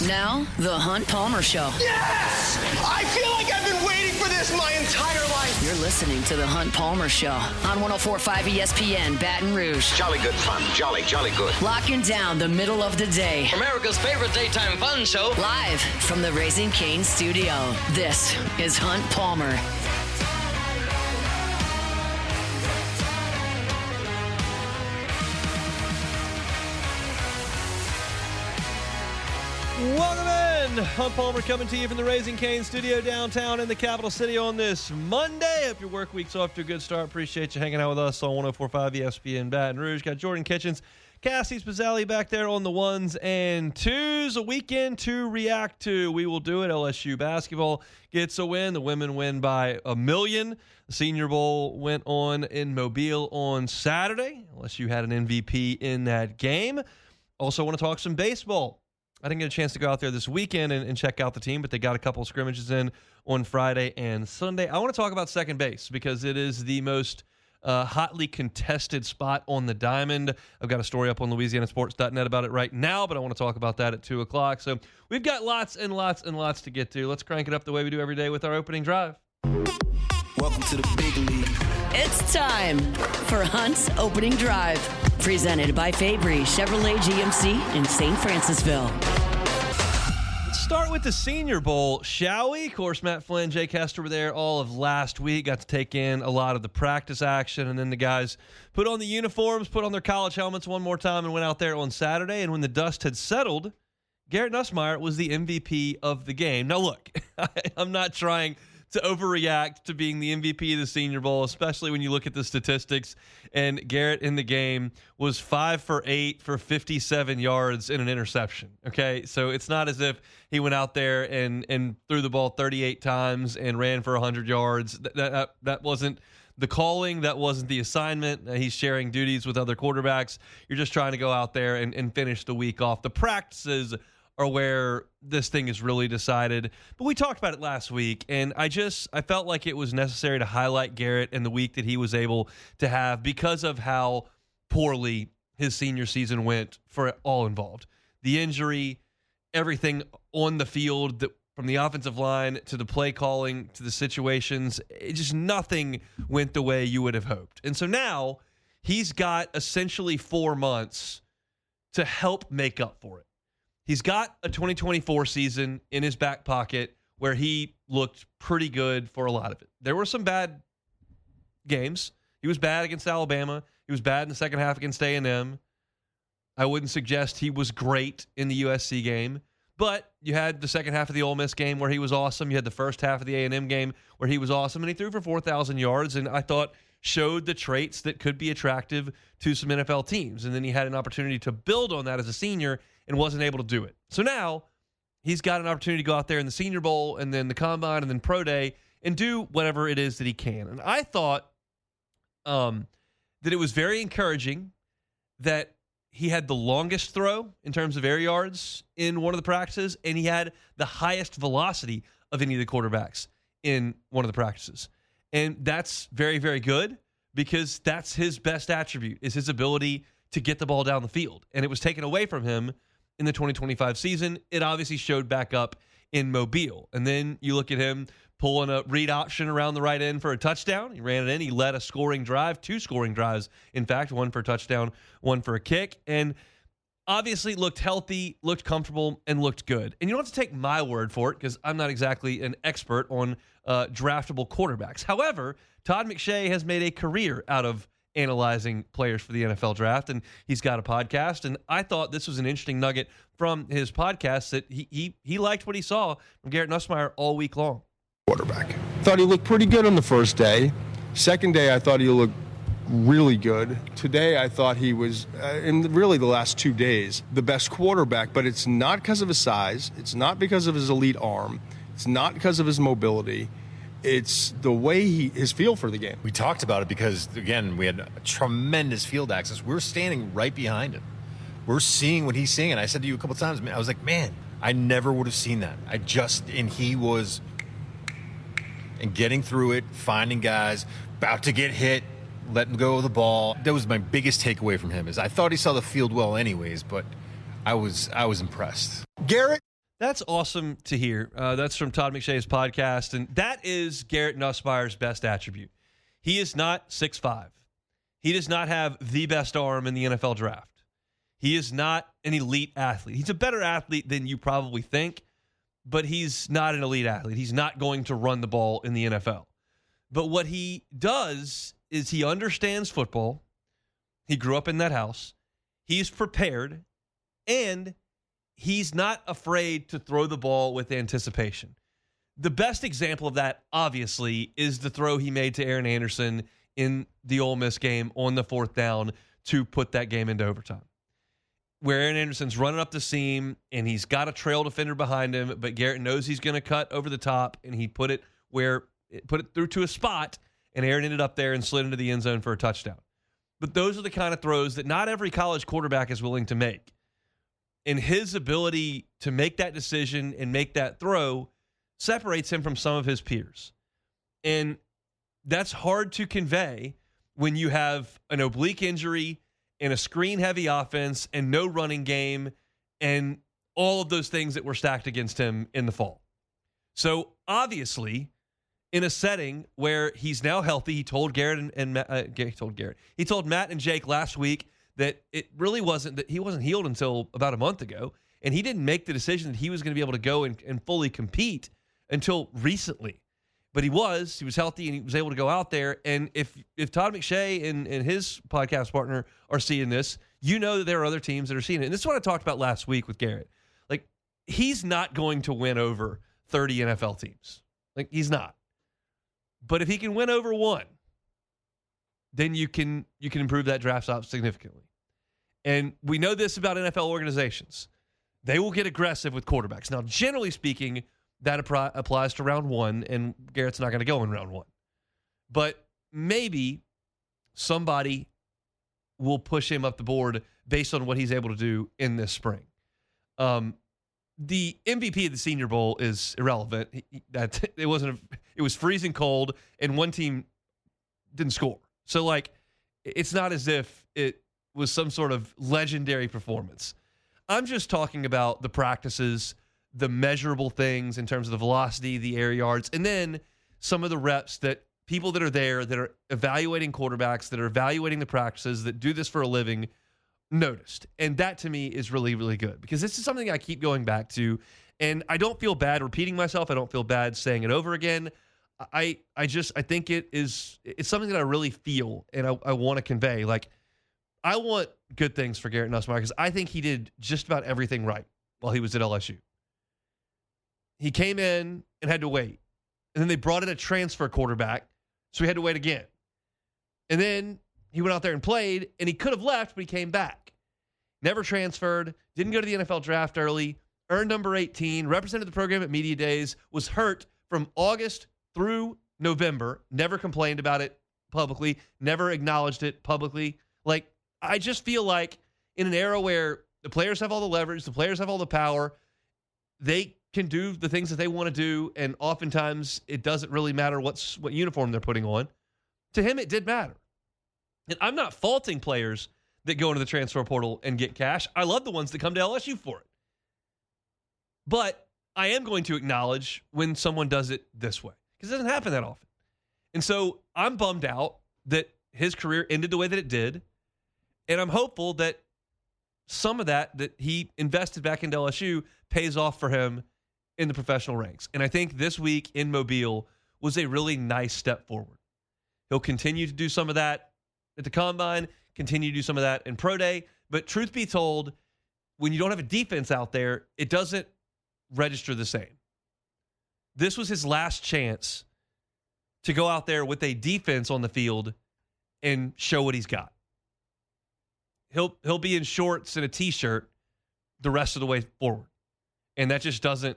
Now, The Hunt Palmer Show. Yes! I feel like I've been waiting for this my entire life. You're listening to The Hunt Palmer Show on 104.5 ESPN, Baton Rouge. Jolly good fun. Jolly good. Locking down the middle of the day. America's favorite daytime fun show. Live from the Raising Cane's studio. This is Hunt Palmer. Welcome in. Hunt Palmer coming to you from the Raising Cane's studio downtown in the capital city on this Monday. Hope your work week's off to a good start. Appreciate you hanging out with us on 104.5 ESPN Baton Rouge. Got Jordan Kitchens, Cassie Spazzali back there on the ones and twos. A weekend to react to. We will do it. LSU basketball gets a win. The women win by 1,000,000. The Senior Bowl went on in Mobile on Saturday. LSU had an MVP in that game. Also want to talk some baseball. I didn't get a chance to go out there this weekend and check out the team, but they got a couple of scrimmages in on Friday and Sunday. I want to talk about second base because it is the most hotly contested spot on the diamond. I've got a story up on LouisianaSports.net about it right now, but I want to talk about that at 2 o'clock. So we've got lots and lots and lots to get to. Let's crank it up the way we do every day with our opening drive. Welcome to the big league. It's time for Hunt's Opening Drive, presented by Fabry Chevrolet GMC in St. Francisville. Let's start with the Senior Bowl, shall we? Of course, Matt Flynn, Jake Hester were there all of last week, got to take in a lot of the practice action, and then the guys put on the uniforms, put on their college helmets one more time, and went out there on Saturday. And when the dust had settled, Garrett Nussmeier was the MVP of the game. Now, look, I'm not trying to overreact to being the MVP of the Senior Bowl, especially when you look at the statistics. And Garrett in the game was 5 for 8 for 57 yards and an interception. Okay, so it's not as if he went out there and threw the ball 38 times and ran for 100 yards. That wasn't the calling. That wasn't the assignment. He's sharing duties with other quarterbacks. You're just trying to go out there and finish the week off. The practices are where this thing is really decided. But we talked about it last week, and I felt like it was necessary to highlight Garrett and the week that he was able to have because of how poorly his senior season went for all involved. The injury, everything on the field, from the offensive line to the play calling to the situations, nothing went the way you would have hoped. And so now he's got essentially 4 months to help make up for it. He's got a 2024 season in his back pocket where he looked pretty good for a lot of it. There were some bad games. He was bad against Alabama. He was bad in the second half against A&M. I wouldn't suggest he was great in the USC game, but you had the second half of the Ole Miss game where he was awesome. You had the first half of the A&M game where he was awesome, and he threw for 4,000 yards, and I thought showed the traits that could be attractive to some NFL teams. And then he had an opportunity to build on that as a senior and wasn't able to do it. So now he's got an opportunity to go out there in the Senior Bowl and then the Combine and then Pro Day and do whatever it is that he can. And I thought that it was very encouraging that he had the longest throw in terms of air yards in one of the practices, and he had the highest velocity of any of the quarterbacks in one of the practices. And that's very, very good because that's his best attribute, is his ability to get the ball down the field. And it was taken away from him in the 2025 season. It obviously showed back up in Mobile. And then you look at him pulling a read option around the right end for a touchdown. He ran it in. He led a scoring drive, 2 scoring drives, in fact, 1 for a touchdown, 1 for a kick. And obviously looked healthy, looked comfortable, and looked good. And you don't have to take my word for it because I'm not exactly an expert on draftable quarterbacks. However, Todd McShay has made a career out of analyzing players for the NFL draft, and he's got a podcast. And I thought this was an interesting nugget from his podcast that he liked what he saw from Garrett Nussmeier all week long. Quarterback. Thought he looked pretty good on the first day. Second day, I thought he looked really good. Today, I thought he was, in really the last 2 days, the best quarterback, but it's not because of his size. It's not because of his elite arm. It's not because of his mobility. It's the way his feel for the game. We talked about it because, again, we had a tremendous field access. We're standing right behind him. We're seeing what he's seeing. And I said to you a couple times, man, I was like, man, I never would have seen that. And he was getting through it, finding guys, about to get hit, letting go of the ball. That was my biggest takeaway from him, is I thought he saw the field well anyways, but I was impressed. Garrett. That's awesome to hear. That's from Todd McShay's podcast, and that is Garrett Nussmeier's best attribute. He is not 6'5". He does not have the best arm in the NFL draft. He is not an elite athlete. He's a better athlete than you probably think, but he's not an elite athlete. He's not going to run the ball in the NFL. But what he does is he understands football. He grew up in that house. He's prepared, and he's not afraid to throw the ball with anticipation. The best example of that, obviously, is the throw he made to Aaron Anderson in the Ole Miss game on the 4th down to put that game into overtime, where Aaron Anderson's running up the seam, and he's got a trail defender behind him, but Garrett knows he's going to cut over the top, and he put it through to a spot, and Aaron ended up there and slid into the end zone for a touchdown. But those are the kind of throws that not every college quarterback is willing to make. And his ability to make that decision and make that throw separates him from some of his peers. And that's hard to convey when you have an oblique injury and a screen-heavy offense and no running game and all of those things that were stacked against him in the fall. So obviously, in a setting where he's now healthy, he told Garrett he told Matt and Jake last week that it really wasn't that he wasn't healed until about a month ago, and he didn't make the decision that he was going to be able to go and fully compete until recently. But he was healthy, and he was able to go out there. And if Todd McShay and his podcast partner are seeing this, you know that there are other teams that are seeing it. And this is what I talked about last week with Garrett. Like, he's not going to win over 30 NFL teams. Like, he's not. But if he can win over one, then you can improve that draft stock significantly. And we know this about NFL organizations. They will get aggressive with quarterbacks. Now, generally speaking, that applies to round one, and Garrett's not going to go in round one. But maybe somebody will push him up the board based on what he's able to do in this spring. The MVP of the Senior Bowl is irrelevant. It was freezing cold, and one team didn't score. So, like, it's not as if it was some sort of legendary performance. I'm just talking about the practices, the measurable things in terms of the velocity, the air yards, and then some of the reps that people that are there that are evaluating quarterbacks, that are evaluating the practices, that do this for a living, noticed. And that, to me, is really, really good, because this is something I keep going back to, and I don't feel bad repeating myself. I don't feel bad saying it over again. I think it's something that I really feel and I want to convey. Like, I want good things for Garrett Nussmeier because I think he did just about everything right while he was at LSU. He came in and had to wait. And then they brought in a transfer quarterback, so he had to wait again. And then he went out there and played, and he could have left, but he came back. Never transferred, didn't go to the NFL draft early, earned number 18, represented the program at media days, was hurt from August through November, never complained about it publicly, never acknowledged it publicly. Like, I just feel like in an era where the players have all the leverage, the players have all the power, they can do the things that they want to do, and oftentimes it doesn't really matter what uniform they're putting on. To him, it did matter. And I'm not faulting players that go into the transfer portal and get cash. I love the ones that come to LSU for it. But I am going to acknowledge when someone does it this way, because it doesn't happen that often. And so I'm bummed out that his career ended the way that it did. And I'm hopeful that some of that he invested back into LSU pays off for him in the professional ranks. And I think this week in Mobile was a really nice step forward. He'll continue to do some of that at the Combine, continue to do some of that in Pro Day. But truth be told, when you don't have a defense out there, it doesn't register the same. This was his last chance to go out there with a defense on the field and show what he's got. He'll be in shorts and a T-shirt the rest of the way forward. And that just doesn't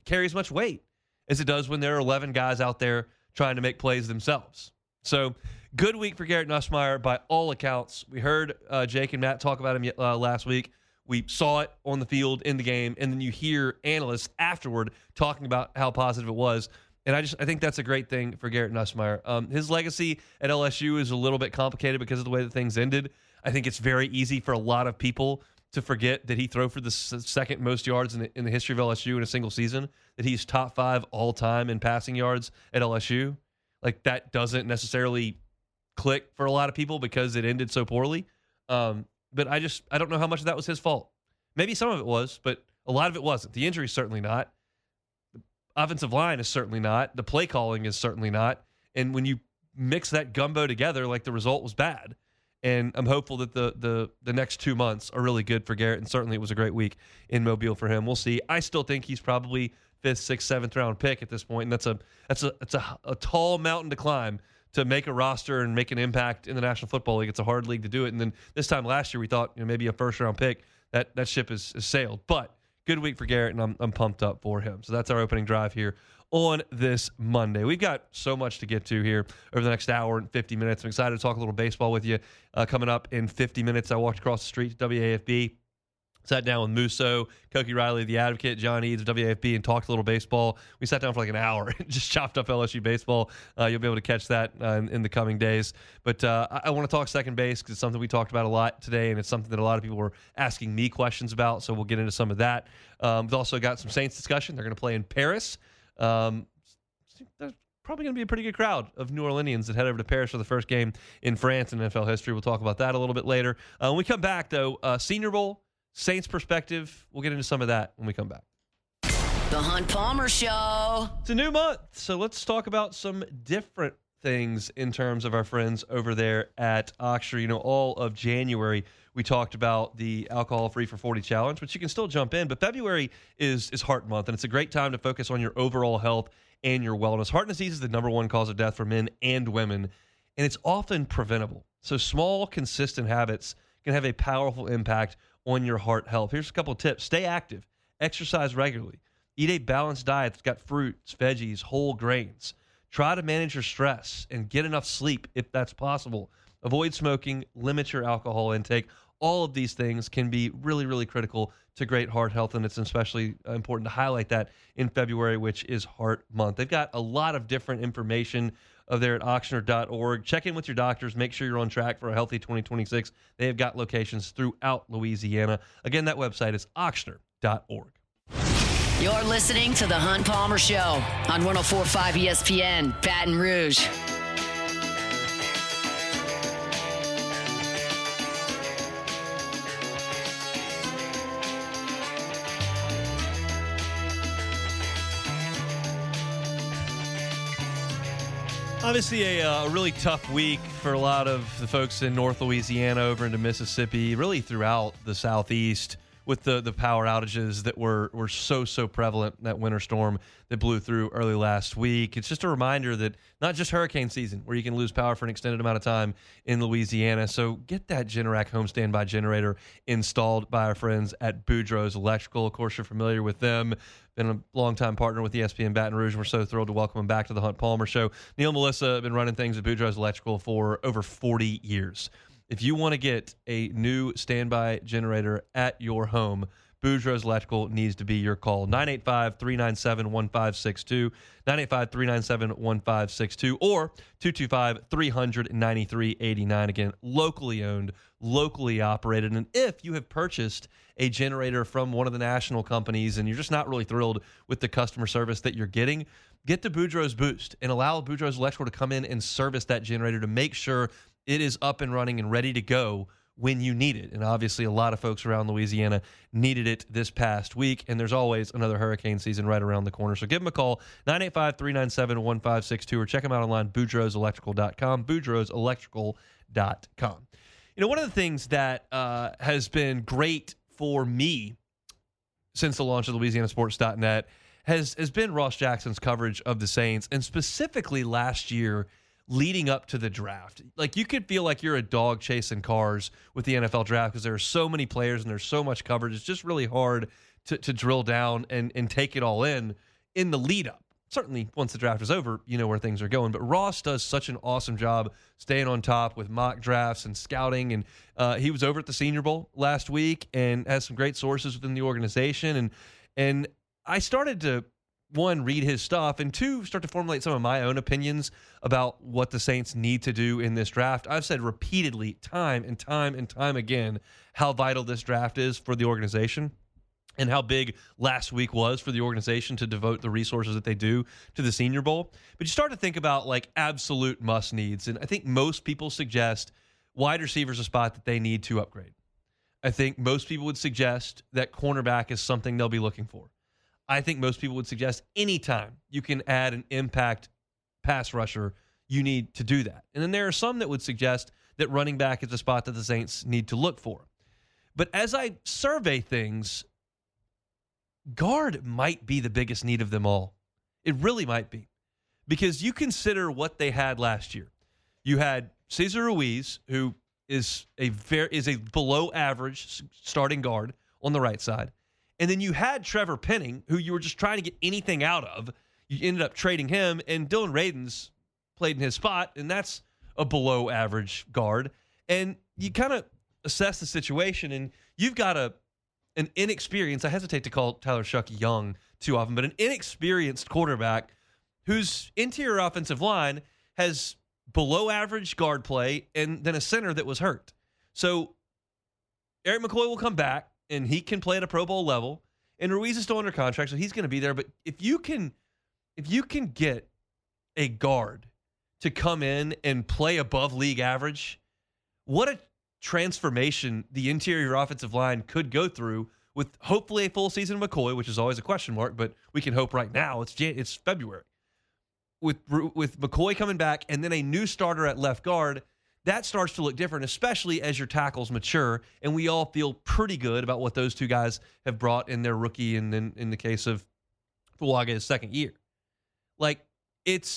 carry as much weight as it does when there are 11 guys out there trying to make plays themselves. So, good week for Garrett Nussmeier by all accounts. We heard Jake and Matt talk about him last week. We saw it on the field in the game, and then you hear analysts afterward talking about how positive it was. And I think that's a great thing for Garrett Nussmeier. His legacy at LSU is a little bit complicated because of the way that things ended. I think it's very easy for a lot of people to forget that he threw for the second most yards in the history of LSU in a single season, that he's top 5 all time in passing yards at LSU. Like, that doesn't necessarily click for a lot of people because it ended so poorly. But I don't know how much of that was his fault. Maybe some of it was, but a lot of it wasn't. The injury is certainly not. The offensive line is certainly not. The play calling is certainly not. And when you mix that gumbo together, like, the result was bad. And I'm hopeful that the next 2 months are really good for Garrett, and certainly it was a great week in Mobile for him. We'll see. I still think he's probably 5th, 6th, 7th round pick at this point, and that's a tall mountain to climb to make a roster and make an impact in the National Football League. It's a hard league to do it. And then this time last year, we thought maybe a first-round pick. That ship is sailed. But good week for Garrett, and I'm pumped up for him. So that's our opening drive here on this Monday. We've got so much to get to here over the next hour and 50 minutes. I'm excited to talk a little baseball with you. Coming up in 50 minutes, I walked across the street to WAFB, sat down with Musso, Koki Riley, the Advocate, John Eads of WAFB, and talked a little baseball. We sat down for like an hour and just chopped up LSU baseball. You'll be able to catch that in the coming days. But I want to talk second base because it's something we talked about a lot today, and it's something that a lot of people were asking me questions about, so we'll get into some of that. We've also got some Saints discussion. They're going to play in Paris. There's probably going to be a pretty good crowd of New Orleanians that head over to Paris for the first game in France in NFL history. We'll talk about that a little bit later. When we come back, though, Senior Bowl, Saints perspective, we'll get into some of that when we come back. The Hunt Palmer Show. It's a new month, so let's talk about some different things in terms of our friends over there at Oxford. All of January, we talked about the Alcohol Free for 40 Challenge, which you can still jump in, but February is Heart Month, and it's a great time to focus on your overall health and your wellness. Heart disease is the number one cause of death for men and women, and it's often preventable. So small, consistent habits can have a powerful impact on your heart health. Here's a couple of tips. Stay active. Exercise regularly. Eat a balanced diet that's got fruits, veggies, whole grains. Try to manage your stress and get enough sleep if that's possible. Avoid smoking. Limit your alcohol intake. All of these things can be really, really critical to great heart health, and it's especially important to highlight that in February, which is Heart Month. They've got a lot of different information there at Ochsner.org. Check in with your doctors. Make sure you're on track for a healthy 2026. They have got locations throughout Louisiana. Again, that website is Ochsner.org. You're listening to The Hunt Palmer Show on 104.5 ESPN, Baton Rouge. Obviously, a really tough week for a lot of the folks in North Louisiana over into Mississippi, really throughout the Southeast, with the power outages that were so prevalent, that winter storm that blew through early last week. It's just a reminder that not just hurricane season, where you can lose power for an extended amount of time in Louisiana. So get that Generac home standby generator installed by our friends at Boudreaux's Electrical. Of course, you're familiar with them. Been a longtime partner with ESPN Baton Rouge. We're so thrilled to welcome him back to the Hunt Palmer Show. Neil and Melissa have been running things at Boudreaux's Electrical for over 40 years. If you want to get a new standby generator at your home, Boudreaux's Electrical needs to be your call. 985-397-1562, 985-397-1562, or 225-393-89. Again, locally owned, locally operated. And if you have purchased a generator from one of the national companies and you're just not really thrilled with the customer service that you're getting, get the Boudreaux's Boost and allow Boudreaux's Electrical to come in and service that generator to make sure it is up and running and ready to go when you need it. And obviously a lot of folks around Louisiana needed it this past week, and there's always another hurricane season right around the corner. So give them a call, 985-397-1562, or check them out online, boudreauxelectrical.com, boudreauxelectrical.com. One of the things that has been great for me since the launch of LouisianaSports.net has been Ross Jackson's coverage of the Saints, and specifically last year leading up to the draft. Like, you could feel like you're a dog chasing cars with the NFL draft because there are so many players and there's so much coverage. It's just really hard to drill down and take it all in the lead up. Certainly, once the draft is over, you know where things are going. But Ross does such an awesome job staying on top with mock drafts and scouting. And he was over at the Senior Bowl last week and has some great sources within the organization. And I started to one, read his stuff, and two, start to formulate some of my own opinions about what the Saints need to do in this draft. I've said repeatedly, time and time again, how vital this draft is for the organization and how big last week was for the organization to devote the resources that they do to the Senior Bowl. But you start to think about like absolute must needs, and I think most people suggest wide receiver is a spot that they need to upgrade. I think most people would suggest that cornerback is something they'll be looking for. I think most people would suggest anytime you can add an impact pass rusher, you need to do that. And then there are some that would suggest that running back is a spot that the Saints need to look for. But as I survey things, guard might be the biggest need of them all. It really might be. Because you consider what they had last year. You had Cesar Ruiz, who is a below average starting guard on the right side. And then you had Trevor Penning, who you were just trying to get anything out of. You ended up trading him, and Dylan Radins played in his spot, and that's a below average guard. And you kind of assess the situation, and you've got an inexperienced, I hesitate to call Tyler Shuck young too often, but an inexperienced quarterback whose interior offensive line has below average guard play and then a center that was hurt. So Eric McCoy will come back, and he can play at a Pro Bowl level, and Ruiz is still under contract, so he's going to be there. But if you can get a guard to come in and play above league average, what a transformation the interior offensive line could go through with hopefully a full season of McCoy, which is always a question mark, but we can hope right now. It's February. With McCoy coming back and then a new starter at left guard, that starts to look different, especially as your tackles mature, and we all feel pretty good about what those two guys have brought in their rookie and then in the case of Fuaga's second year. Like, it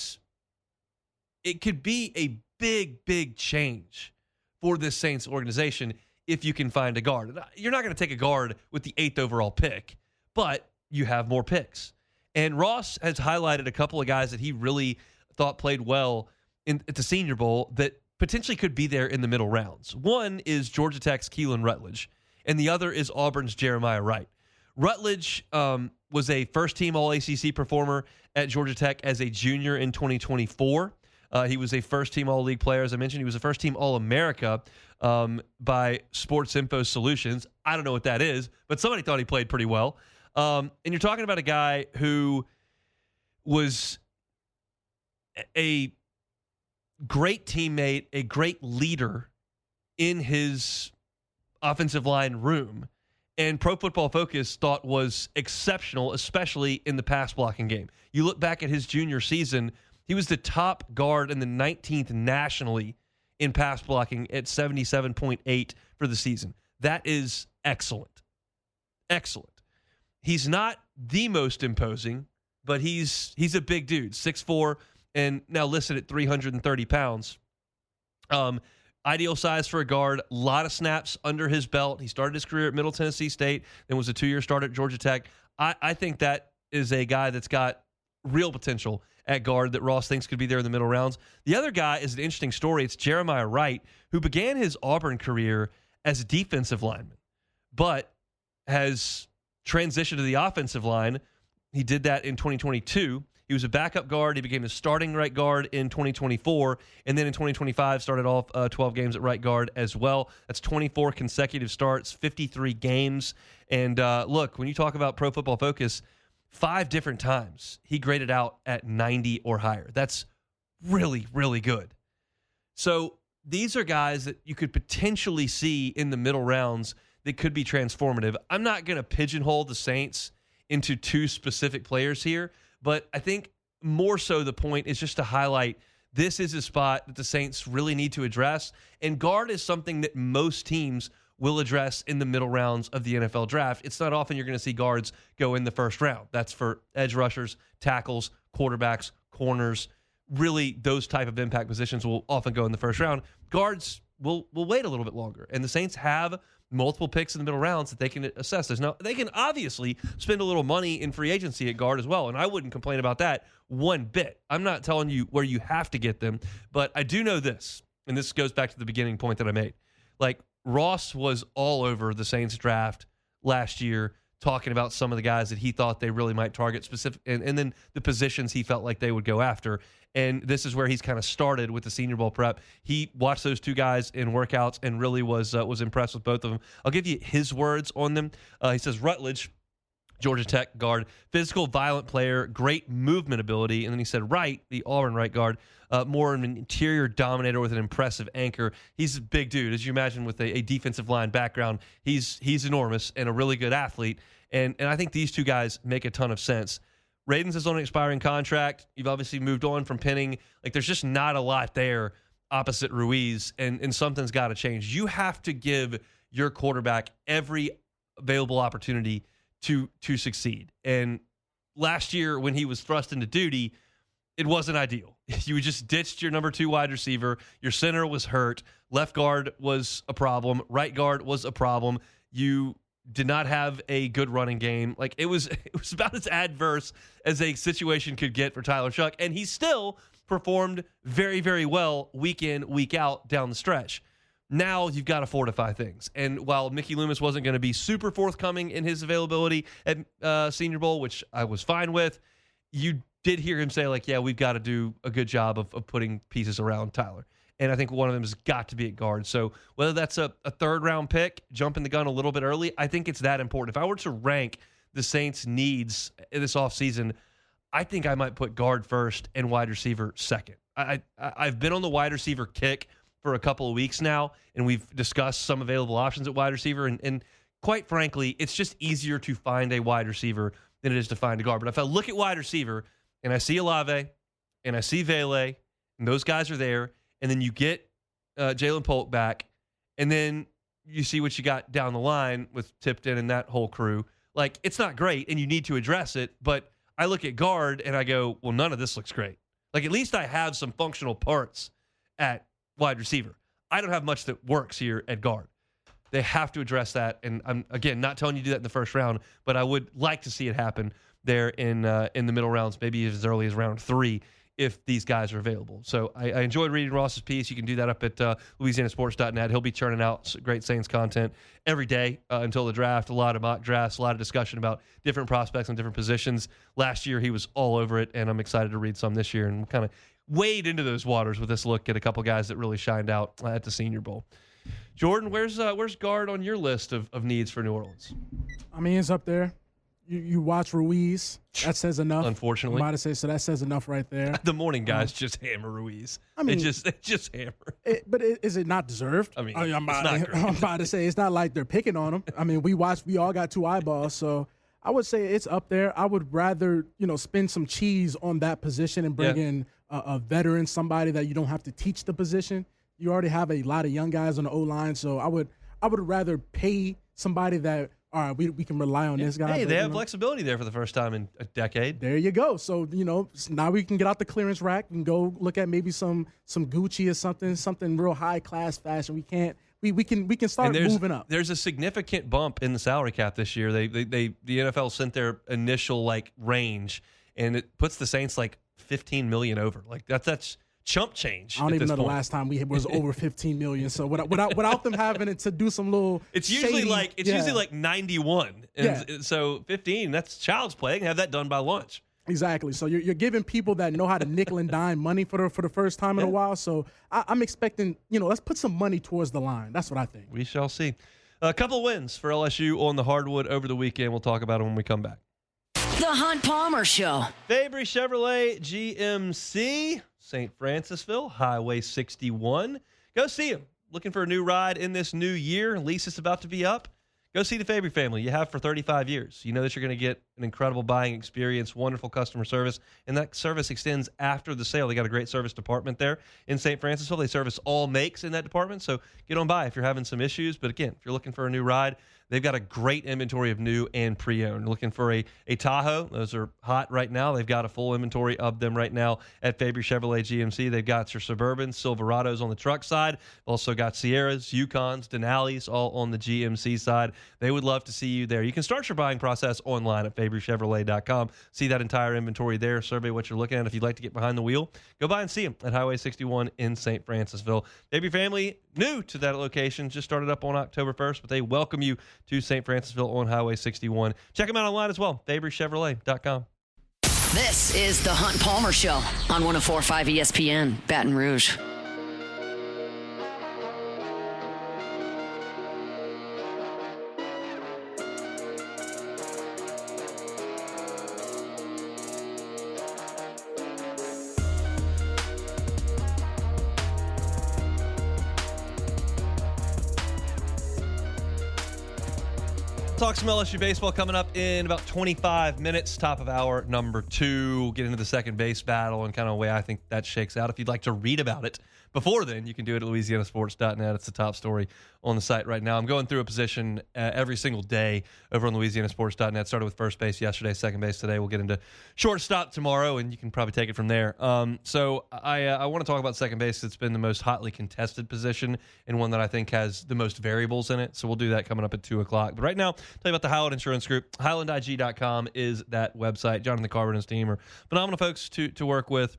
could be a big change for this Saints organization if you can find a guard. You're not going to take a guard with the 8th overall pick, but you have more picks. And Ross has highlighted a couple of guys that he really thought played well at the Senior Bowl that potentially could be there in the middle rounds. One is Georgia Tech's Keelan Rutledge, and the other is Auburn's Jeremiah Wright. Rutledge was a first-team All-ACC performer at Georgia Tech as a junior in 2024. He was a first-team All-League player. As I mentioned, he was a first-team All-America by Sports Info Solutions. I don't know what that is, but somebody thought he played pretty well. And you're talking about a guy who was a great teammate, a great leader in his offensive line room, and Pro Football Focus thought was exceptional, especially in the pass blocking game. You look back at his junior season, he was the top guard in the 19th nationally in pass blocking at 77.8 for the season. That is excellent. Excellent. He's not the most imposing, but he's a big dude, 6'4", and now listed at 330 pounds. Ideal size for a guard, a lot of snaps under his belt. He started his career at Middle Tennessee State, then was a 2-year starter at Georgia Tech. I think that is a guy that's got real potential at guard that Ross thinks could be there in the middle rounds. The other guy is an interesting story. It's Jeremiah Wright, who began his Auburn career as a defensive lineman, but has transitioned to the offensive line. He did that in 2022. He was a backup guard. He became a starting right guard in 2024. And then in 2025, started off 12 games at right guard as well. That's 24 consecutive starts, 53 games. And look, when you talk about Pro Football Focus, 5 different times he graded out at 90 or higher. That's really, really good. So these are guys that you could potentially see in the middle rounds that could be transformative. I'm not going to pigeonhole the Saints into 2 specific players here, but I think more so the point is just to highlight this is a spot that the Saints really need to address, and guard is something that most teams will address in the middle rounds of the NFL draft. It's not often you're going to see guards go in the first round. That's for edge rushers, tackles, quarterbacks, corners. Really, those type of impact positions will often go in the first round. Guards will wait a little bit longer, and the Saints have multiple picks in the middle rounds that they can assess this. Now, they can obviously spend a little money in free agency at guard as well, and I wouldn't complain about that one bit. I'm not telling you where you have to get them, but I do know this, and this goes back to the beginning point that I made. Like, Ross was all over the Saints draft last year talking about some of the guys that he thought they really might target specific, and then the positions he felt like they would go after. And this is where he's kind of started with the Senior Bowl prep. He watched those two guys in workouts and really was impressed with both of them. I'll give you his words on them. He says, Rutledge, Georgia Tech guard, physical, violent player, great movement ability. And then he said Wright, the Auburn right guard, more of an interior dominator with an impressive anchor. He's a big dude, as you imagine, with a defensive line background. He's enormous and a really good athlete. And I think these two guys make a ton of sense. Radens is on an expiring contract. You've obviously moved on from Penning. Like, there's just not a lot there opposite Ruiz, and something's got to change. You have to give your quarterback every available opportunity to succeed. And last year when he was thrust into duty, it wasn't ideal. You just ditched your number 2 wide receiver. Your center was hurt. Left guard was a problem. Right guard was a problem. You did not have a good running game. Like, it was about as adverse as a situation could get for Tyler Shuck, and he still performed very, very well week in, week out down the stretch. Now you've got to fortify things. And while Mickey Loomis wasn't going to be super forthcoming in his availability at Senior Bowl, which I was fine with, you did hear him say, like, yeah, we've got to do a good job of putting pieces around Tyler. And I think one of them has got to be at guard. So whether that's a third-round pick, jumping the gun a little bit early, I think it's that important. If I were to rank the Saints' needs this offseason, I think I might put guard first and wide receiver second. I've been on the wide receiver kick for a couple of weeks now, and we've discussed some available options at wide receiver. And quite frankly, it's just easier to find a wide receiver than it is to find a guard. But if I look at wide receiver and I see Olave and I see Vele, and those guys are there, and then you get Jalen Polk back, and then you see what you got down the line with Tipton and that whole crew. Like, it's not great, and you need to address it, but I look at guard, and I go, well, none of this looks great. Like, at least I have some functional parts at wide receiver. I don't have much that works here at guard. They have to address that, and I'm, again, not telling you to do that in the first round, but I would like to see it happen there in the middle rounds, maybe as early as round 3, if these guys are available. So I enjoyed reading Ross's piece. You can do that up at LouisianaSports.net. He'll be churning out great Saints content every day until the draft. A lot of mock drafts, a lot of discussion about different prospects and different positions. Last year, he was all over it, and I'm excited to read some this year and kind of wade into those waters with this look at a couple guys that really shined out at the Senior Bowl. Jordan, where's guard on your list of needs for New Orleans? I mean, it's up there. You watch Ruiz. That says enough. Unfortunately. I'm about to say, so that says enough right there. The morning guys just hammer Ruiz. I mean, they just hammer. But is it not deserved? I mean, I'm about to say, it's not like they're picking on him. I mean, we all got 2 eyeballs, so I would say it's up there. I would rather, spend some cheese on that position and bring in a veteran, somebody that you don't have to teach the position. You already have a lot of young guys on the O-line, so I would rather pay somebody that, all right, we can rely on this guy. Hey, they have flexibility there for the first time in a decade. There you go. So, now we can get out the clearance rack and go look at maybe some Gucci or something real high class fashion. We can start moving up. There's a significant bump in the salary cap this year. The NFL sent their initial range, and it puts the Saints $15 million over. That's chump change. I don't even know the last time we was over 15 million. So without them having it to do some little, it's usually usually 91, and so 15. That's child's play. They can have that done by lunch. Exactly. So you're giving people that know how to nickel and dime money for the first time in a while. So I'm expecting, let's put some money towards the line. That's what I think. We shall see. A couple of wins for LSU on the hardwood over the weekend. We'll talk about them when we come back. The Hunt Palmer Show. Fabry Chevrolet GMC, St. Francisville, Highway 61. Go see them. Looking for a new ride in this new year. Lease is about to be up. Go see the Fabry family. You have for 35 years. You know that you're going to get an incredible buying experience, wonderful customer service, and that service extends after the sale. They got a great service department there in St. Francisville. They service all makes in that department, so get on by if you're having some issues. But again, if you're looking for a new ride, they've got a great inventory of new and pre-owned. Looking for a Tahoe, those are hot right now. They've got a full inventory of them right now at Fabry Chevrolet GMC. They've got your Suburbans, Silverados on the truck side. Also got Sierras, Yukons, Denali's all on the GMC side. They would love to see you there. You can start your buying process online at FabryChevrolet.com. See that entire inventory there. Survey what you're looking at. If you'd like to get behind the wheel, go by and see them at Highway 61 in St. Francisville. Fabry family, new to that location, just started up on October 1st, but they welcome you to St. Francisville on Highway 61. Check them out online as well, FabryChevrolet.com. This is the Hunt Palmer Show on 104.5 ESPN, Baton Rouge. Talk some LSU baseball coming up in about 25 minutes, top of hour number 2. Get into the second base battle and kind of the way I think that shakes out. If you'd like to read about it before then, you can do it at LouisianaSports.net. It's the top story on the site right now. I'm going through a position every single day over on LouisianaSports.net. Started with first base yesterday, second base today. We'll get into shortstop tomorrow, and you can probably take it from there. So I want to talk about second base. It's been the most hotly contested position and one that I think has the most variables in it. So we'll do that coming up at 2 o'clock. But right now, tell you about the Highland Insurance Group. HighlandIG.com is that website. Jonathan Carver and his team are phenomenal folks to work with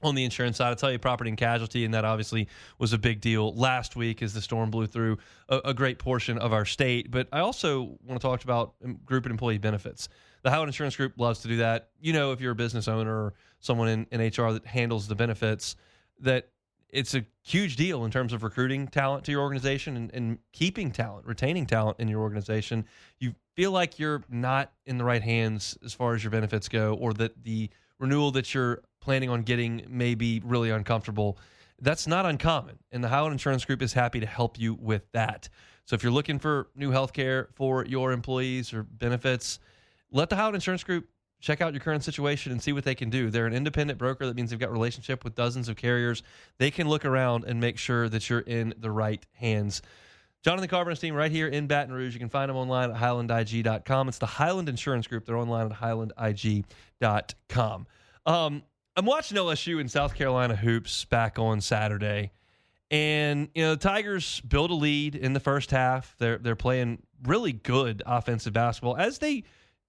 on the insurance side. I'll tell you property and casualty, and that obviously was a big deal last week as the storm blew through a great portion of our state. But I also want to talk about group and employee benefits. The Howard Insurance Group loves to do that. You know, if you're a business owner or someone in HR that handles the benefits, that it's a huge deal in terms of recruiting talent to your organization and keeping talent, retaining talent in your organization. You feel like you're not in the right hands as far as your benefits go, or that the renewal that you're planning on getting may be really uncomfortable. That's not uncommon, and the Howland Insurance Group is happy to help you with that. So if you're looking for new health care for your employees or benefits, let the Howland Insurance Group check out your current situation and see what they can do. They're an independent broker. That means they've got a relationship with dozens of carriers. They can look around and make sure that you're in the right hands. Jonathan Carver and his team right here in Baton Rouge. You can find them online at HighlandIG.com. It's the Highland Insurance Group. They're online at HighlandIG.com. I'm watching LSU and South Carolina hoops back on Saturday, and the Tigers build a lead in the first half. They're playing really good offensive basketball, as they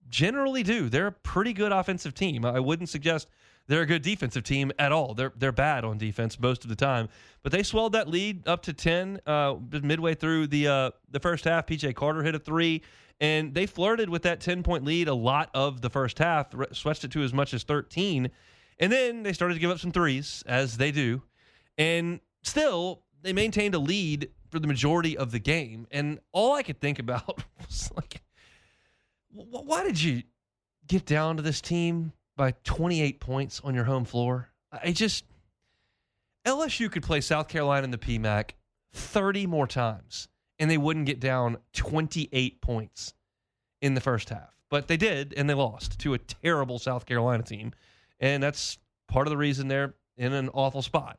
generally do. They're a pretty good offensive team. I wouldn't suggest they're a good defensive team at all. They're bad on defense most of the time, but they swelled that lead up to 10 midway through the first half. PJ Carter hit a 3. And they flirted with that 10-point lead a lot of the first half, stretched it to as much as 13. And then they started to give up some threes, as they do. And still, they maintained a lead for the majority of the game. And all I could think about was like, why did you get down to this team by 28 points on your home floor? LSU could play South Carolina in the PMAC 30 more times, and they wouldn't get down 28 points in the first half. But they did, and they lost to a terrible South Carolina team. And that's part of the reason they're in an awful spot.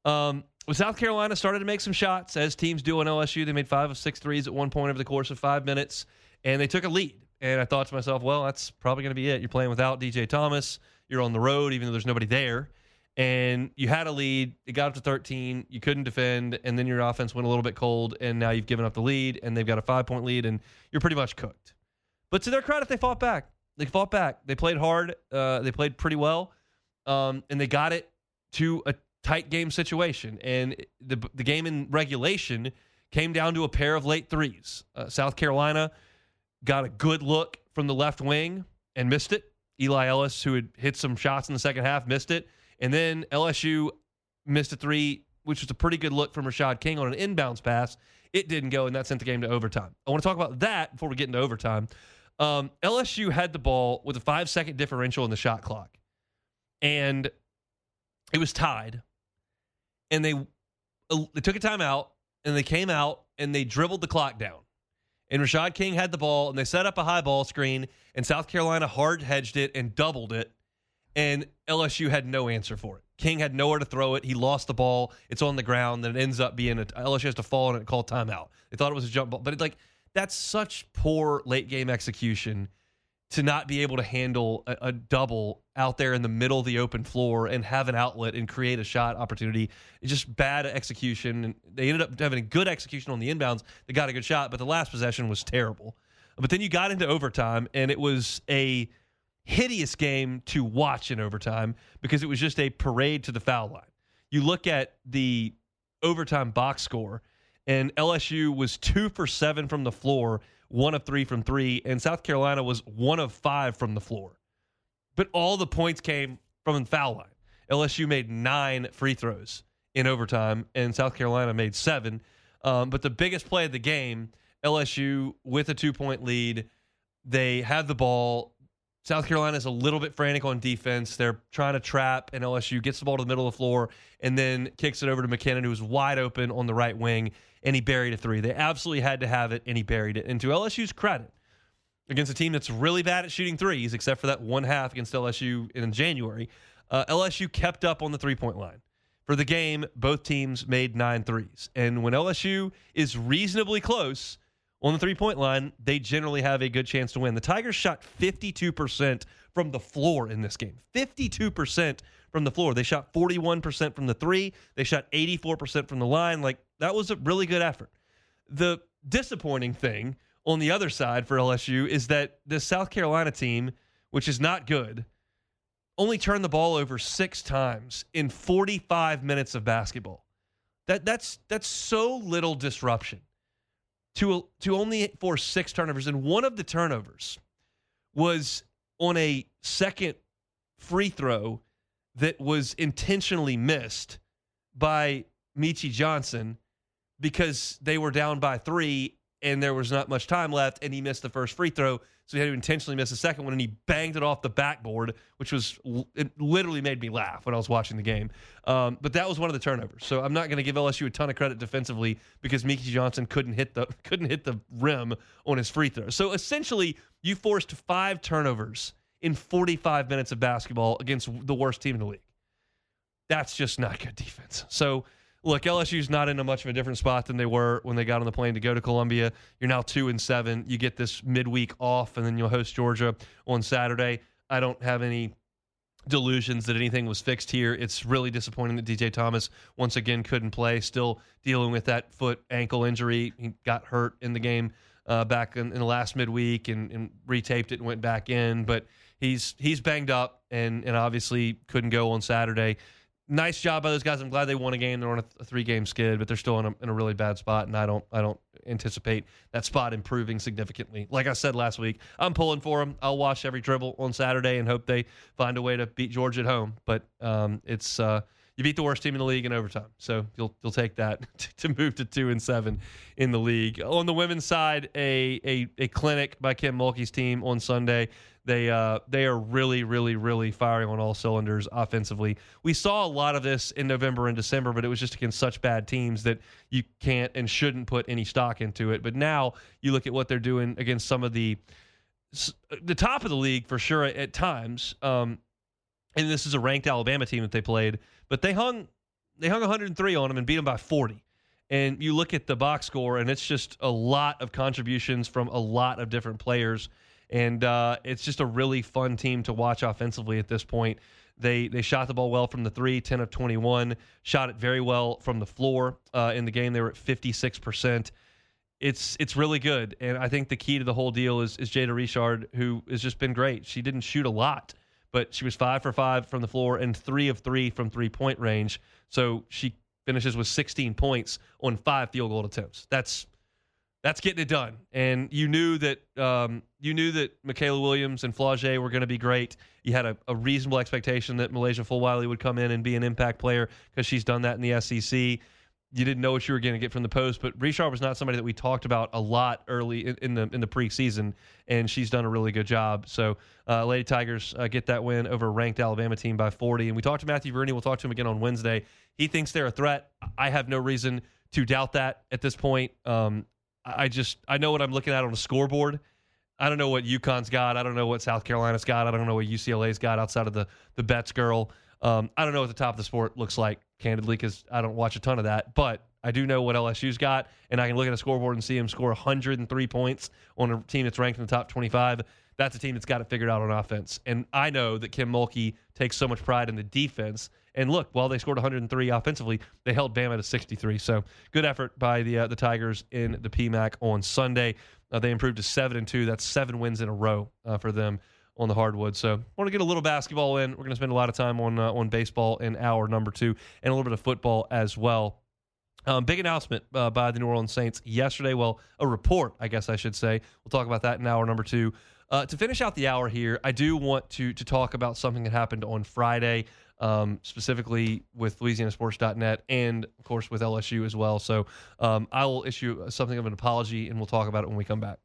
South Carolina started to make some shots, as teams do on LSU. They made 5 of 6 threes at one point over the course of 5 minutes, and they took a lead. And I thought to myself, well, that's probably going to be it. You're playing without DJ Thomas. You're on the road, even though there's nobody there. And you had a lead. It got up to 13. You couldn't defend, and then your offense went a little bit cold, and now you've given up the lead, and they've got a 5-point lead, and you're pretty much cooked. But to their credit, they fought back. They played hard. They played pretty well, and they got it to a tight game situation. And the game in regulation came down to a pair of late threes. South Carolina got a good look from the left wing and missed it. Eli Ellis, who had hit some shots in the second half, missed it. And then LSU missed a 3, which was a pretty good look from Rashad King on an inbounds pass. It didn't go, and that sent the game to overtime. I want to talk about that before we get into overtime. LSU had the ball with a 5-second differential in the shot clock, and it was tied. And they took a timeout, and they came out, and they dribbled the clock down. And Rashad King had the ball, and they set up a high ball screen, and South Carolina hard hedged it and doubled it, and LSU had no answer for it. King had nowhere to throw it. He lost the ball. It's on the ground. Then it ends up being LSU has to fall on it and call timeout. They thought it was a jump ball, but that's such poor late game execution to not be able to handle a double out there in the middle of the open floor and have an outlet and create a shot opportunity. It's just bad execution. And they ended up having a good execution on the inbounds. They got a good shot, but the last possession was terrible. But then you got into overtime, and it was a hideous game to watch in overtime because it was just a parade to the foul line. You look at the overtime box score, And LSU was 2 for 7 from the floor, 1 of 3 from 3, and South Carolina was 1 of 5 from the floor. But all the points came from the foul line. LSU made 9 free throws in overtime, and South Carolina made 7. But the biggest play of the game, LSU with a 2-point lead, they have the ball. South Carolina is a little bit frantic on defense. They're trying to trap, and LSU gets the ball to the middle of the floor and then kicks it over to McKinnon, who was wide open on the right wing, and he buried a 3. They absolutely had to have it, and he buried it. And to LSU's credit, against a team that's really bad at shooting threes, except for that one half against LSU in January, LSU kept up on the three-point line. For the game, both teams made 9 threes. And when LSU is reasonably close on the three-point line, they generally have a good chance to win. The Tigers shot 52% from the floor in this game. 52% from the floor. They shot 41% from the three. They shot 84% from the line. Like, that was a really good effort. The disappointing thing on the other side for LSU is that the South Carolina team, which is not good, only turned the ball over 6 times in 45 minutes of basketball. That's so little disruption to only force 6 turnovers. And one of the turnovers was on a second free throw that was intentionally missed by Michi Johnson because they were down by 3 and there was not much time left, and he missed the first free throw, so he had to intentionally miss the second one, and he banged it off the backboard, which it literally made me laugh when I was watching the game. But that was one of the turnovers. So I'm not going to give LSU a ton of credit defensively because Michi Johnson couldn't hit the rim on his free throw. So essentially, you forced 5 turnovers in 45 minutes of basketball against the worst team in the league. That's just not good defense. So look, LSU's not in a much of a different spot than they were when they got on the plane to go to Columbia. You're now 2-7. You get this midweek off, and then you'll host Georgia on Saturday. I don't have any delusions that anything was fixed here. It's really disappointing that DJ Thomas once again couldn't play, still dealing with that foot ankle injury. He got hurt in the game back in the last midweek and retaped it and went back in. But he's banged up and obviously couldn't go on Saturday. Nice job by those guys. I'm glad they won a game. They're on a 3-game skid, but they're still in a really bad spot, and I don't anticipate that spot improving significantly. Like I said last week, I'm pulling for them. I'll watch every dribble on Saturday and hope they find a way to beat Georgia at home. But it's you beat the worst team in the league in overtime, so you'll take that to move to 2-7 in the league. On the women's side, a clinic by Kim Mulkey's team on Sunday. They are really, really, really firing on all cylinders offensively. We saw a lot of this in November and December, but it was just against such bad teams that you can't and shouldn't put any stock into it. But now you look at what they're doing against some of the top of the league for sure at times. And this is a ranked Alabama team that they played, but they hung 103 on them and beat them by 40. And you look at the box score, and it's just a lot of contributions from a lot of different players. And it's just a really fun team to watch offensively at this point. They shot the ball well from the 3, 10 of 21, shot it very well from the floor. In the game, they were at 56%. It's really good. And I think the key to the whole deal is Jada Richard, who has just been great. She didn't shoot a lot, but she was 5 for 5 from the floor and 3 of 3 from three-point range. So she finishes with 16 points on 5 field goal attempts. That's getting it done. And you knew that Michaela Williams and Flau'jae were going to be great. You had a reasonable expectation that Malaysia Fulwiley would come in and be an impact player because she's done that in the SEC. You didn't know what you were going to get from the post, but Richard was not somebody that we talked about a lot early in the preseason, and she's done a really good job. So Lady Tigers get that win over a ranked Alabama team by 40. And we talked to Matthew Verney. We'll talk to him again on Wednesday. He thinks they're a threat. I have no reason to doubt that at this point. I know what I'm looking at on a scoreboard. I don't know what UConn's got. I don't know what South Carolina's got. I don't know what UCLA's got outside of the Betts girl. I don't know what the top of the sport looks like, candidly, because I don't watch a ton of that. But I do know what LSU's got, and I can look at a scoreboard and see them score 103 points on a team that's ranked in the top 25. That's a team that's got it figured out on offense. And I know that Kim Mulkey takes so much pride in the defense. And look, while they scored 103 offensively, they held Bama to 63. So good effort by the Tigers in the PMAC on Sunday. They improved to 7-2. That's 7 wins in a row for them on the hardwood. So want to get a little basketball in. We're going to spend a lot of time on baseball in hour number 2 and a little bit of football as well. Big announcement by the New Orleans Saints yesterday. Well, a report, I guess I should say. We'll talk about that in hour number 2. To finish out the hour here, I do want to talk about something that happened on Friday, specifically with LouisianaSports.net and, of course, with LSU as well. So I will issue something of an apology, and we'll talk about it when we come back.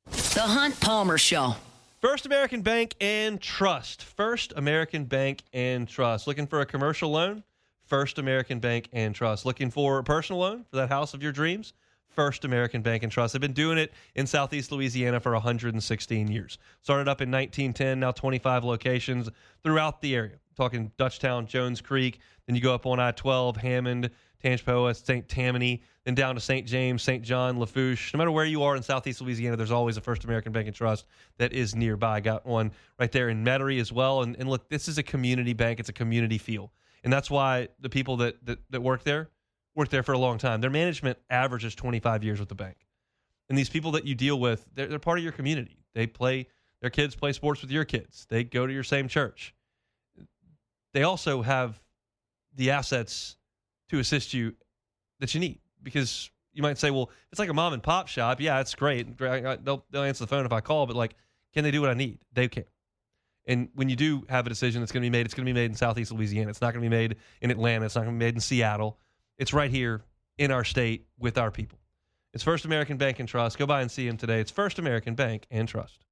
The Hunt Palmer Show. First American Bank and Trust. First American Bank and Trust. Looking for a commercial loan? First American Bank and Trust. Looking for a personal loan for that house of your dreams? First American Bank and Trust. They've been doing it in Southeast Louisiana for 116 years. Started up in 1910, now 25 locations throughout the area. Talking Dutchtown, Jones Creek, then you go up on I-12, Hammond, Tangipahoa, St. Tammany, then down to St. James, St. John, Lafourche. No matter where you are in Southeast Louisiana, there's always a First American Bank and Trust that is nearby. Got one right there in Metairie as well. And look, this is a community bank. It's a community feel. And that's why the people that work there for a long time. Their management averages 25 years with the bank. And these people that you deal with, they're part of your community. Their kids play sports with your kids. They go to your same church. They also have the assets to assist you that you need. Because you might say, well, it's like a mom and pop shop. Yeah, it's great. They'll answer the phone if I call, but like, can they do what I need? They can. And when you do have a decision that's going to be made, it's going to be made in Southeast Louisiana. It's not going to be made in Atlanta. It's not going to be made in Seattle. It's right here in our state with our people. It's First American Bank and Trust. Go by and see them today. It's First American Bank and Trust.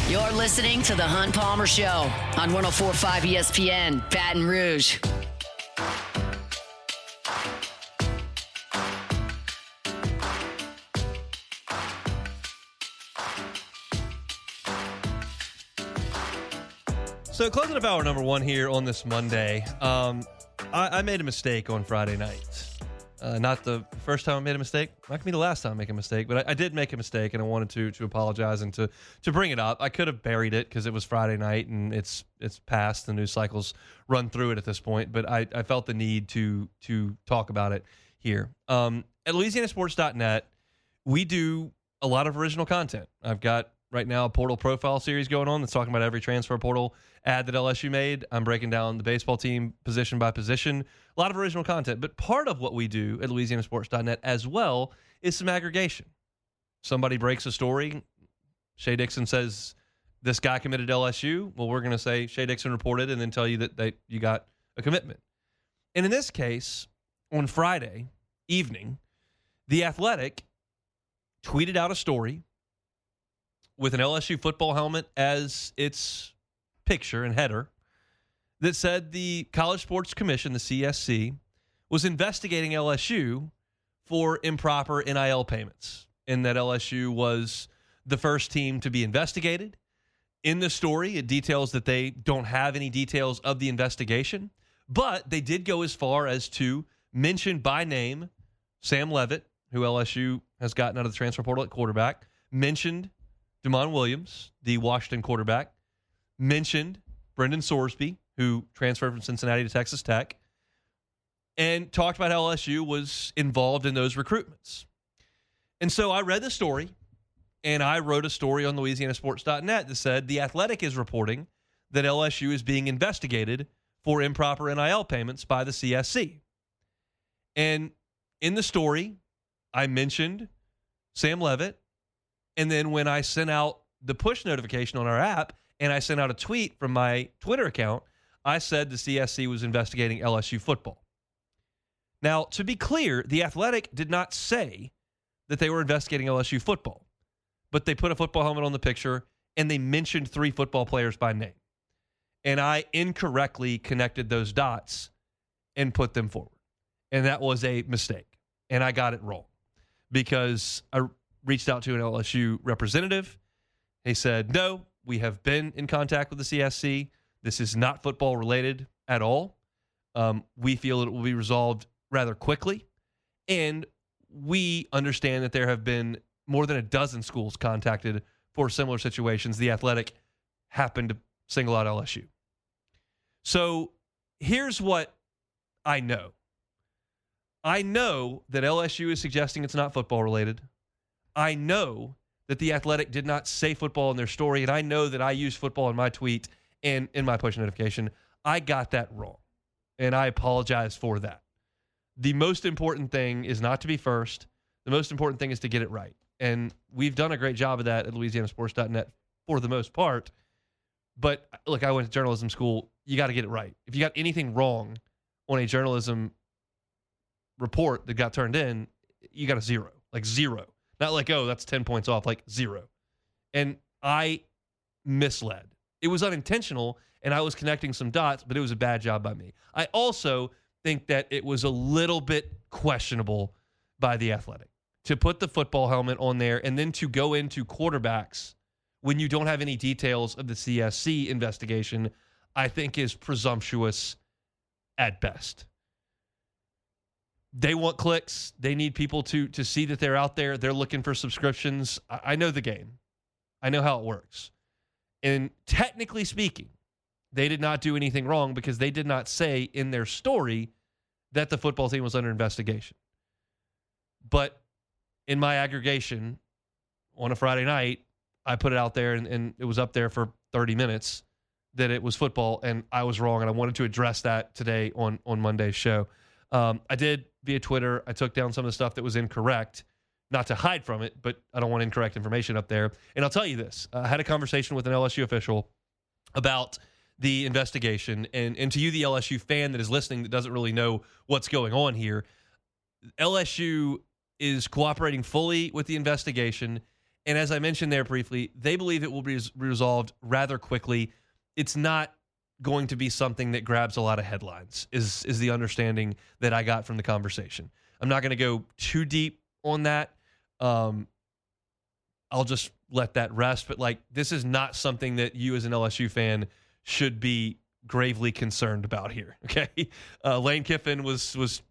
You're listening to The Hunt Palmer Show on 104.5 ESPN, Baton Rouge. So closing up hour number 1 here on this Monday. I made a mistake on Friday night. Not the first time I made a mistake. Not going to be the last time I make a mistake, but I did make a mistake, and I wanted to apologize and to bring it up. I could have buried it because it was Friday night, and it's past. The news cycles run through it at this point, but I felt the need to talk about it here. At LouisianaSports.net, we do a lot of original content. I've got right now a portal profile series going on that's talking about every transfer portal ad that LSU made. I'm breaking down the baseball team position by position. A lot of original content. But part of what we do at LouisianaSports.net as well is some aggregation. Somebody breaks a story. Shea Dixon says this guy committed to LSU. Well, we're going to say Shea Dixon reported and then tell you that you got a commitment. And in this case, on Friday evening, The Athletic tweeted out a story with an LSU football helmet as its picture and header that said the College Sports Commission, the CSC, was investigating LSU for improper NIL payments, and that LSU was the first team to be investigated. In the story, it details that they don't have any details of the investigation, but they did go as far as to mention by name Sam Leavitt, who LSU has gotten out of the transfer portal at quarterback, mentioned Damon Williams, the Washington quarterback, mentioned Brendan Sorsby, who transferred from Cincinnati to Texas Tech, and talked about how LSU was involved in those recruitments. And so I read the story, and I wrote a story on LouisianaSports.net that said The Athletic is reporting that LSU is being investigated for improper NIL payments by the CSC. And in the story, I mentioned Sam Leavitt. And then when I sent out the push notification on our app and I sent out a tweet from my Twitter account, I said the CSC was investigating LSU football. Now, to be clear, The Athletic did not say that they were investigating LSU football, but they put a football helmet on the picture and they mentioned 3 football players by name. And I incorrectly connected those dots and put them forward. And that was a mistake. And I got it wrong because I reached out to an LSU representative. He said, no, we have been in contact with the CSC. This is not football related at all. We feel it will be resolved rather quickly. And we understand that there have been more than a dozen schools contacted for similar situations. The Athletic happened to single out LSU. So here's what I know. I know that LSU is suggesting it's not football related. I know that The Athletic did not say football in their story, and I know that I used football in my tweet and in my push notification. I got that wrong, and I apologize for that. the most important thing is not to be first. The most important thing is to get it right. And we've done a great job of that at LouisianaSports.net for the most part. But look, I went to journalism school. You got to get it right. If you got anything wrong on a journalism report that got turned in, you got a 0. Like 0. Not like, oh, that's 10 points off. Like 0. And I misled. It was unintentional, and I was connecting some dots, but it was a bad job by me. I also think that it was a little bit questionable by The Athletic to put the football helmet on there and then to go into quarterbacks when you don't have any details of the CSC investigation, I think is presumptuous at best. They want clicks. They need people to see that they're out there. They're looking for subscriptions. I know the game. I know how it works. And technically speaking, they did not do anything wrong because they did not say in their story that the football team was under investigation. But in my aggregation on a Friday night, I put it out there and it was up there for 30 minutes that it was football, and I was wrong, and I wanted to address that today on Monday's show. I did via Twitter. I took down some of the stuff that was incorrect, not to hide from it, but I don't want incorrect information up there. And I'll tell you this. I had a conversation with an LSU official about the investigation, and to you, the LSU fan that is listening that doesn't really know what's going on here, LSU is cooperating fully with the investigation, and as I mentioned there briefly, they believe it will be resolved rather quickly. It's not going to be something that grabs a lot of headlines, is the understanding that I got from the conversation. I'm not going to go too deep on that. I'll just let that rest. But like, this is not something that you as an LSU fan should be gravely concerned about here. Okay. Lane Kiffin was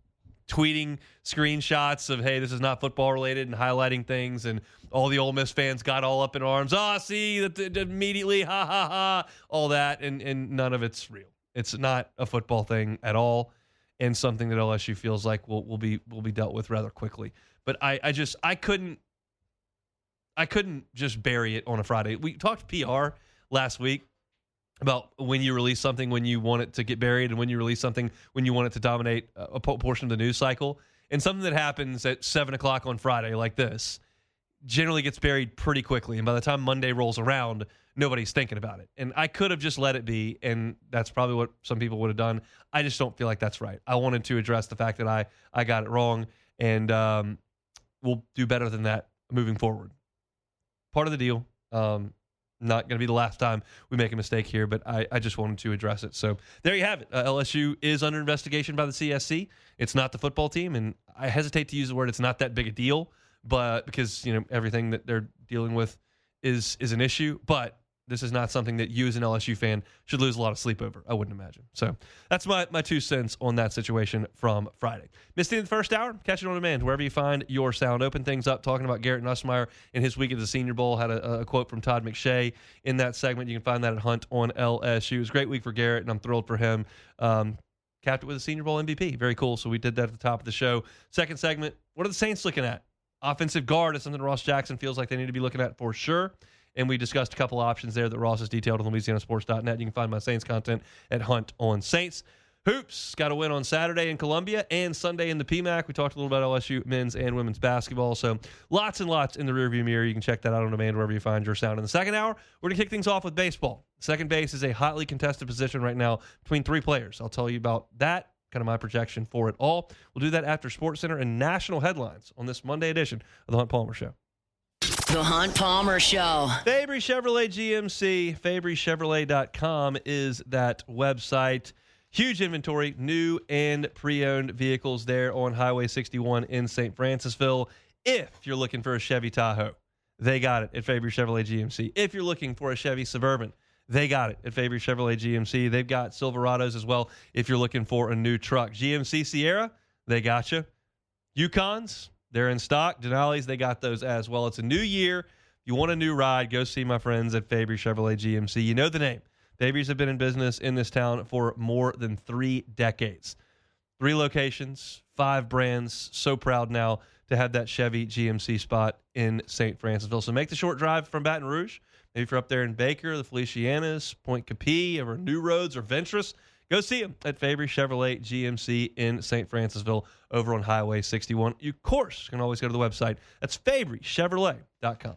tweeting screenshots of, hey, this is not football related, and highlighting things, and all the Ole Miss fans got all up in arms. See, that immediately, ha ha ha, all that, and none of it's real. It's not a football thing at all, and something that LSU feels like will be dealt with rather quickly. But I couldn't just bury it on a Friday. We talked PR last week about when you release something, when you want it to get buried, and when you release something, when you want it to dominate a portion of the news cycle. And something that happens at 7 o'clock on Friday like this generally gets buried pretty quickly. And by the time Monday rolls around, nobody's thinking about it. And I could have just let it be, and that's probably what some people would have done. I just don't feel like that's right. I wanted to address the fact that I got it wrong, and we'll do better than that moving forward. Part of the deal. Not going to be the last time we make a mistake here, but I just wanted to address it. So there you have it. LSU is under investigation by the CSC. It's not the football team, and I hesitate to use the word it's not that big a deal, but because everything that they're dealing with is an issue. But this is not something that you as an LSU fan should lose a lot of sleep over, I wouldn't imagine. So that's my 2 cents on that situation from Friday. Missed it in the first hour? Catch it on demand wherever you find your sound. Open things up talking about Garrett Nussmeier in his week at the Senior Bowl. Had a quote from Todd McShay in that segment. You can find that at Hunt on LSU. It was a great week for Garrett, and I'm thrilled for him. Capped it with a Senior Bowl MVP. Very cool. So we did that at the top of the show. Second segment, what are the Saints looking at? Offensive guard is something Ross Jackson feels like they need to be looking at for sure. And we discussed a couple options there that Ross has detailed on LouisianaSports.net. You can find my Saints content at Hunt on Saints. Hoops got a win on Saturday in Columbia and Sunday in the PMAC. We talked a little about LSU men's and women's basketball. So lots and lots in the rearview mirror. You can check that out on demand wherever you find your sound. In the second hour, we're going to kick things off with baseball. Second base is a hotly contested position right now between 3 players. I'll tell you about that, kind of my projection for it all. We'll do that after SportsCenter and national headlines on this Monday edition of The Hunt Palmer Show. The Hunt Palmer Show. Fabry Chevrolet GMC. FabryChevrolet.com is that website. Huge inventory, new and pre-owned vehicles there on Highway 61 in St. Francisville. If you're looking for a Chevy Tahoe, they got it at Fabry Chevrolet GMC. If you're looking for a Chevy Suburban, they got it at Fabry Chevrolet GMC. They've got Silverados as well if you're looking for a new truck. GMC Sierra, they got you. Yukons, they're in stock. Denali's, they got those as well. It's a new year. If you want a new ride, go see my friends at Fabry Chevrolet GMC. You know the name. Fabry's have been in business in this town for more than 3 decades. 3 locations, 5 brands. So proud now to have that Chevy GMC spot in St. Francisville. So make the short drive from Baton Rouge. Maybe if you're up there in Baker, the Felicianas, Point Capee, or New Roads or Ventress, Go see them at Fabry Chevrolet GMC in St. Francisville over on Highway 61. You, of course, can always go to the website. That's FabryChevrolet.com.